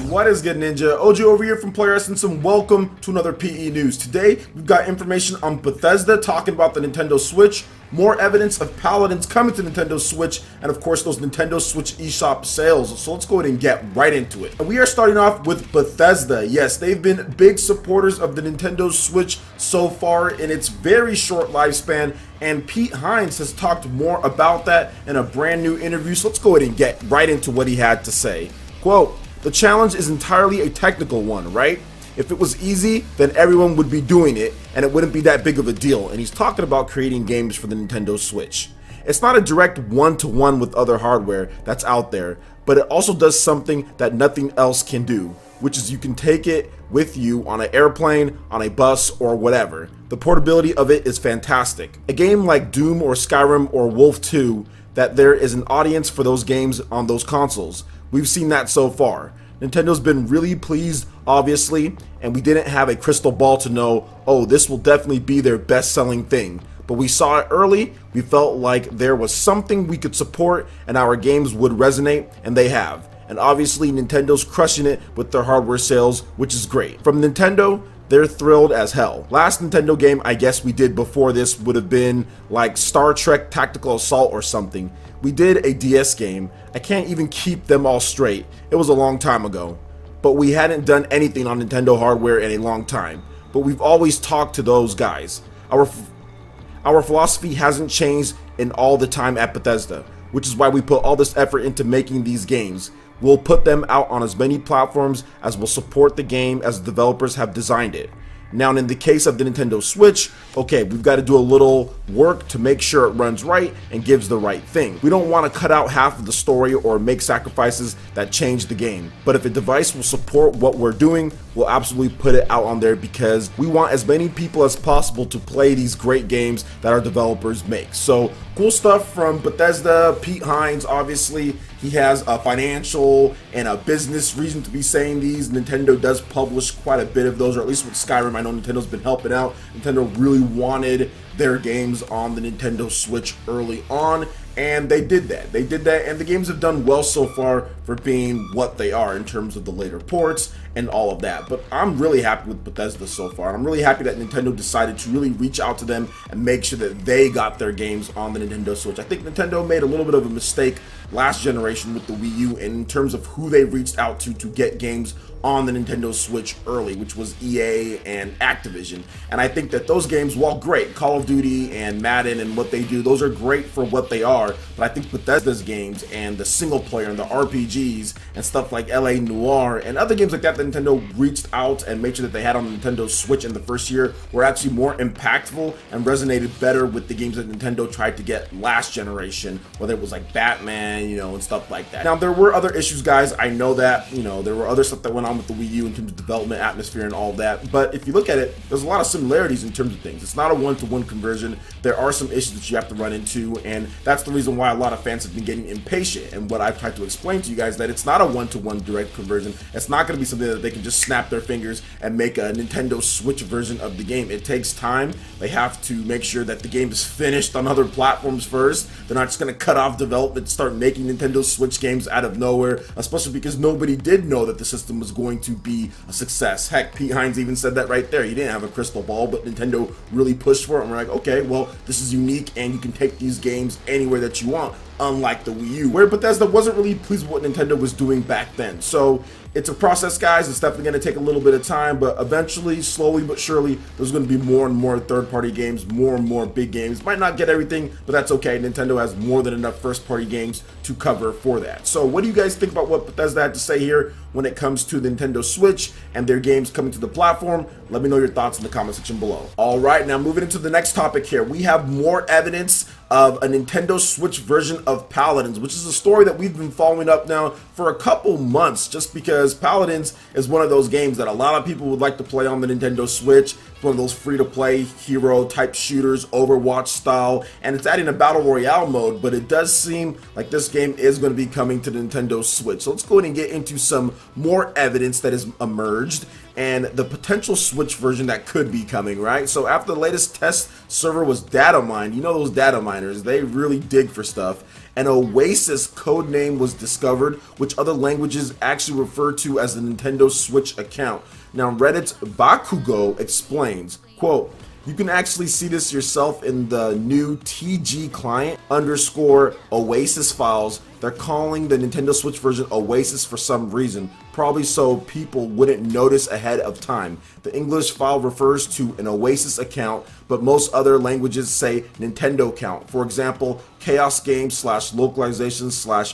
What is good, Ninja? OG over here from Player Essence, and welcome to another PE News. Today, we've got information on Bethesda talking about the Nintendo Switch, more evidence of Paladins coming to Nintendo Switch, and of course those Nintendo Switch eShop sales. So let's go ahead and get right into it. And we are starting off with Bethesda. Yes, they've been big supporters of the Nintendo Switch so far in its very short lifespan, and Pete Hines has talked more about that in a brand new interview. So let's go ahead and get right into what he had to say. Quote, "The challenge is entirely a technical one, right? If it was easy, then everyone would be doing it, and it wouldn't be that big of a deal." And he's talking about creating games for the Nintendo Switch. It's not a direct one-to-one with other hardware that's out there, but it also does something that nothing else can do, which is you can take it with you on an airplane, on a bus, or whatever. The portability of it is fantastic. A game like Doom or Skyrim or Wolf 2, that there is an audience for those games on those consoles. We've seen that so far. Nintendo's been really pleased, obviously, and we didn't have a crystal ball to know, oh, this will definitely be their best-selling thing. But we saw it early, we felt like there was something we could support and our games would resonate, and they have. And obviously, Nintendo's crushing it with their hardware sales, which is great. From Nintendo, they're thrilled as hell. Last Nintendo game I guess we did before this would have been like Star Trek Tactical Assault or something. We did a DS game. I can't even keep them all straight. It was a long time ago. But we hadn't done anything on Nintendo hardware in a long time. But we've always talked to those guys. Our philosophy hasn't changed in all the time at Bethesda, which is why we put all this effort into making these games. We'll put them out on as many platforms as will support the game as the developers have designed it. Now, in the case of the Nintendo Switch, okay, we've got to do a little work to make sure it runs right and gives the right thing. We don't want to cut out half of the story or make sacrifices that change the game. But if a device will support what we're doing, we'll absolutely put it out on there because we want as many people as possible to play these great games that our developers make. So, cool stuff from Bethesda. Pete Hines, obviously, he has a financial and a business reason to be saying these. Nintendo does publish quite a bit of those, or at least with Skyrim, I know Nintendo's been helping out. Nintendo really wanted their games on the Nintendo Switch early on, and they did that. They did that, and the games have done well so far for being what they are in terms of the later ports and all of that. But I'm really happy with Bethesda so far. I'm really happy that Nintendo decided to really reach out to them and make sure that they got their games on the Nintendo Switch. I think Nintendo made a little bit of a mistake last generation with the Wii U in terms of who they reached out to get games on the Nintendo Switch early, which was EA and Activision. And I think that those games, while great, Call of Duty and Madden and what they do, those are great for what they are, but I think Bethesda's games and the single player and the RPGs and stuff like LA Noire and other games like that that Nintendo reached out and made sure that they had on the Nintendo Switch in the first year were actually more impactful and resonated better with the games that Nintendo tried to get last generation, whether it was like Batman, you know, and stuff like that. Now, there were other issues, guys. I know that, you know, there were other stuff that went on with the Wii U in terms of development atmosphere and all that, but if you look at it, there's a lot of similarities in terms of things. It's not a one-to-one conversion. There are some issues that you have to run into, and that's the reason why a lot of fans have been getting impatient. And what I've tried to explain to you guys, that it's not a one-to-one direct conversion. It's not going to be something that they can just snap their fingers and make a Nintendo Switch version of the game. It takes time. They have to make sure that the game is finished on other platforms first. They're not just going to cut off development and start making Nintendo Switch games out of nowhere, especially because nobody did know that the system was going to be a success. Heck, Pete Hines even said that right there. He didn't have a crystal ball, but Nintendo really pushed for it, and we're like, okay, well, this is unique, and you can take these games anywhere that you want, unlike the Wii U, where Bethesda wasn't really pleased with what Nintendo was doing back then. So it's a process, guys. It's definitely going to take a little bit of time, but eventually, slowly but surely, there's going to be more and more third-party games, more and more big games. Might not get everything, but that's okay. Nintendo has more than enough first-party games to cover for that. So what do you guys think about what Bethesda had to say here when it comes to the Nintendo Switch and their games coming to the platform? Let me know your thoughts in the comment section below. All right, now moving into the next topic here, we have more evidence of a Nintendo Switch version of Paladins, which is a story that we've been following up now for a couple months, just because Paladins is one of those games that a lot of people would like to play on the Nintendo Switch. It's one of those free-to-play hero type shooters, Overwatch style, and it's adding a battle royale mode, but it does seem like this game is going to be coming to the Nintendo Switch. So let's go ahead and get into some more evidence that has emerged and the potential Switch version that could be coming, right? So after the latest test server was data mined, you know those data miners, they really dig for stuff. An Oasis codename was discovered, which other languages actually refer to as the Nintendo Switch account. Now Reddit's Bakugo explains, quote, "You can actually see this yourself in the new TG client _ Oasis files. They're calling the Nintendo Switch version Oasis for some reason, probably so people wouldn't notice ahead of time. The English file refers to an Oasis account, but most other languages say Nintendo account. For example, Chaos Games /localization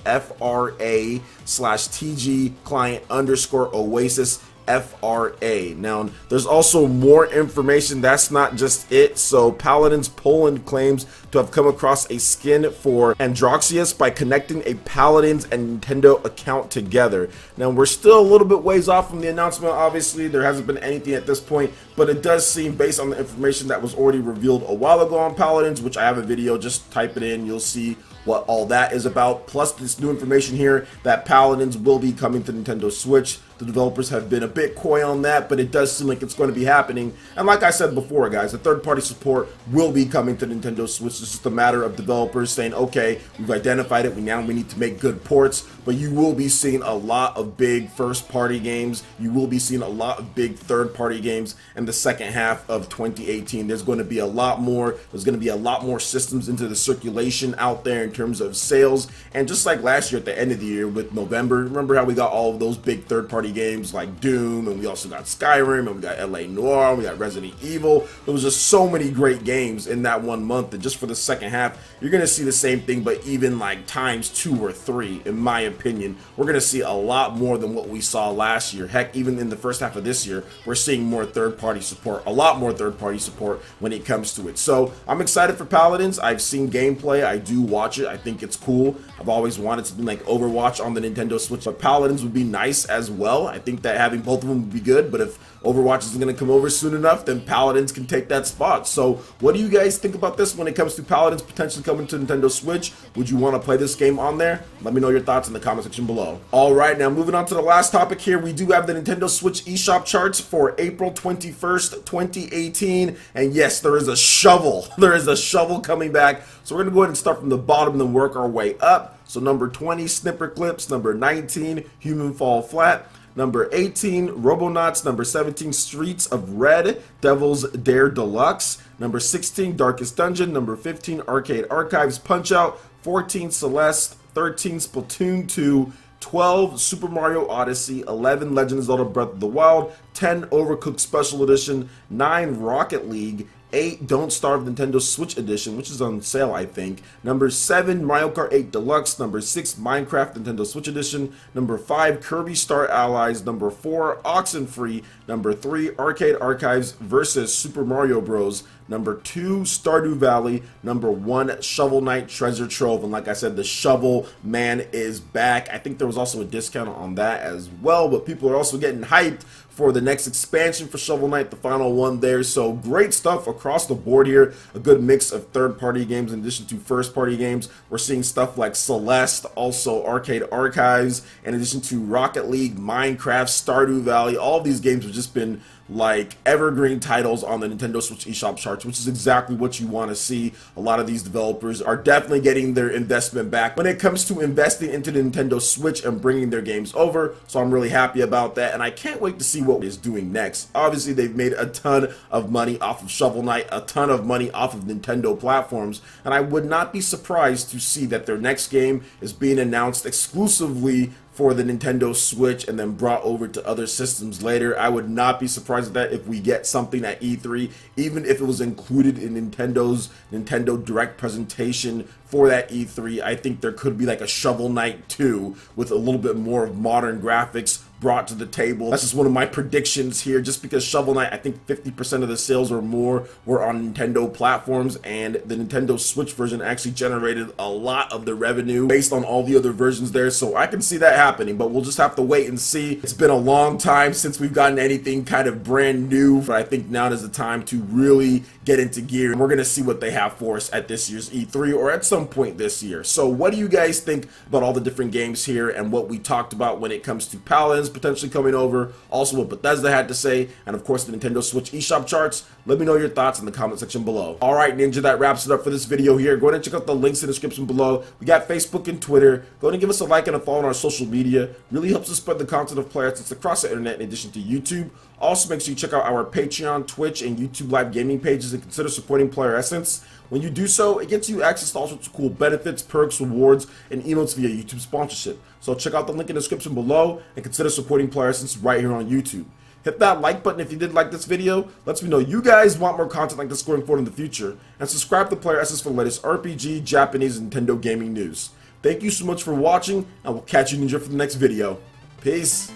/FRA /TG client _ Oasis FRA. Now, there's also more information. That's not just it. So, Paladins Poland claims to have come across a skin for Androxius by connecting a Paladins and Nintendo account together. Now, we're still a little bit ways off from the announcement. Obviously, there hasn't been anything at this point, but it does seem, based on the information that was already revealed a while ago on Paladins, which I have a video, just type it in, you'll see what all that is about, plus this new information here that Paladins will be coming to Nintendo Switch. The developers have been a bit coy on that, but it does seem like it's going to be happening. And like I said before, guys, the third-party support will be coming to Nintendo Switch. It's just a matter of developers saying, okay, we've identified it, we need to make good ports. But you will be seeing a lot of big first-party games. You will be seeing a lot of big third-party games in the second half of 2018. There's going to be a lot more. There's going to be a lot more systems into the circulation out there in terms of sales. And just like last year at the end of the year with November, remember how we got all of those big third-party games like Doom, and we also got Skyrim, and we got LA Noire, and we got Resident Evil. There was just so many great games in that 1 month, and just for the second half, you're going to see the same thing, but even like times 2 or 3, in my opinion. We're going to see a lot more than what we saw last year. Heck, even in the first half of this year, we're seeing more third-party support, a lot more third-party support when it comes to it. So I'm excited for Paladins. I've seen gameplay. I do watch it. I think it's cool. I've always wanted to be like Overwatch on the Nintendo Switch, but Paladins would be nice as well. I think that having both of them would be good, but if Overwatch isn't going to come over soon enough, then Paladins can take that spot. So what do you guys think about this when it comes to Paladins potentially coming to Nintendo Switch? Would you want to play this game on there? Let me know your thoughts in the comment section below. Alright, now moving on to the last topic here, we do have the Nintendo Switch eShop charts for April 21st, 2018, and yes, there is a shovel. There is a shovel coming back, so we're going to go ahead and start from the bottom and then work our way up. So number 20, Snipper Clips, number 19, Human Fall Flat, number 18, Robonauts, number 17, Streets of Red, Devil's Dare Deluxe, number 16, Darkest Dungeon, number 15, Arcade Archives Punch-Out, 14, Celeste, 13, Splatoon 2, 12, Super Mario Odyssey, 11, Legend of Zelda Breath of the Wild, 10, Overcooked Special Edition, 9, Rocket League, 8, Don't Starve Nintendo Switch Edition, which is on sale, I think. Number 7, Mario Kart 8 Deluxe. Number 6, Minecraft Nintendo Switch Edition. Number 5, Kirby Star Allies. Number 4, Oxenfree. Number 3, Arcade Archives versus Super Mario Bros. Number 2, Stardew Valley. Number 1, Shovel Knight Treasure Trove. And like I said, the Shovel Man is back. I think there was also a discount on that as well, but people are also getting hyped for the next expansion for Shovel Knight, the final one there. So great stuff across the board here. A good mix of third-party games in addition to first-party games. We're seeing stuff like Celeste, also Arcade Archives, in addition to Rocket League, Minecraft, Stardew Valley. All of these games have just been like evergreen titles on the Nintendo Switch eShop charts, which is exactly what you want to see. A lot of these developers are definitely getting their investment back when it comes to investing into the Nintendo Switch and bringing their games over. So I'm really happy about that, and I can't wait to see what is doing next. Obviously, they've made a ton of money off of Shovel Knight, a ton of money off of Nintendo platforms, and I would not be surprised to see that their next game is being announced exclusively for the Nintendo Switch and then brought over to other systems later. I would not be surprised at that if we get something at E3, even if it was included in Nintendo's Nintendo Direct presentation for that E3. I think there could be like a Shovel Knight 2 with a little bit more of modern graphics brought to the table. That's just one of my predictions here, just because Shovel Knight, I think 50% of the sales or more were on Nintendo platforms, and the Nintendo Switch version actually generated a lot of the revenue based on all the other versions there, so I can see that happening, but we'll just have to wait and see. It's been a long time since we've gotten anything kind of brand new, but I think now is the time to really get into gear, and we're gonna see what they have for us at this year's E3 or at some point this year. So what do you guys think about all the different games here and what we talked about when it comes to Paladins? is potentially coming over, also what Bethesda had to say, and of course the Nintendo Switch eShop charts. Let me know your thoughts in the comment section below. Alright Ninja, that wraps it up for this video here. Go ahead and check out the links in the description below. We got Facebook and Twitter. Go ahead and give us a like and a follow on our social media. Really helps us spread the content of Player Essence across the internet in addition to YouTube. Also make sure you check out our Patreon, Twitch, and YouTube live gaming pages and consider supporting Player Essence. When you do so, it gets you access to all sorts of cool benefits, perks, rewards, and emotes via YouTube sponsorship. So check out the link in the description below and consider supporting Player Essence right here on YouTube. Hit that like button if you did like this video. Lets me know you guys want more content like this going forward in the future. And subscribe to Player Essence for the latest RPG, Japanese, and Nintendo gaming news. Thank you so much for watching, and we'll catch you Ninja for the next video. Peace.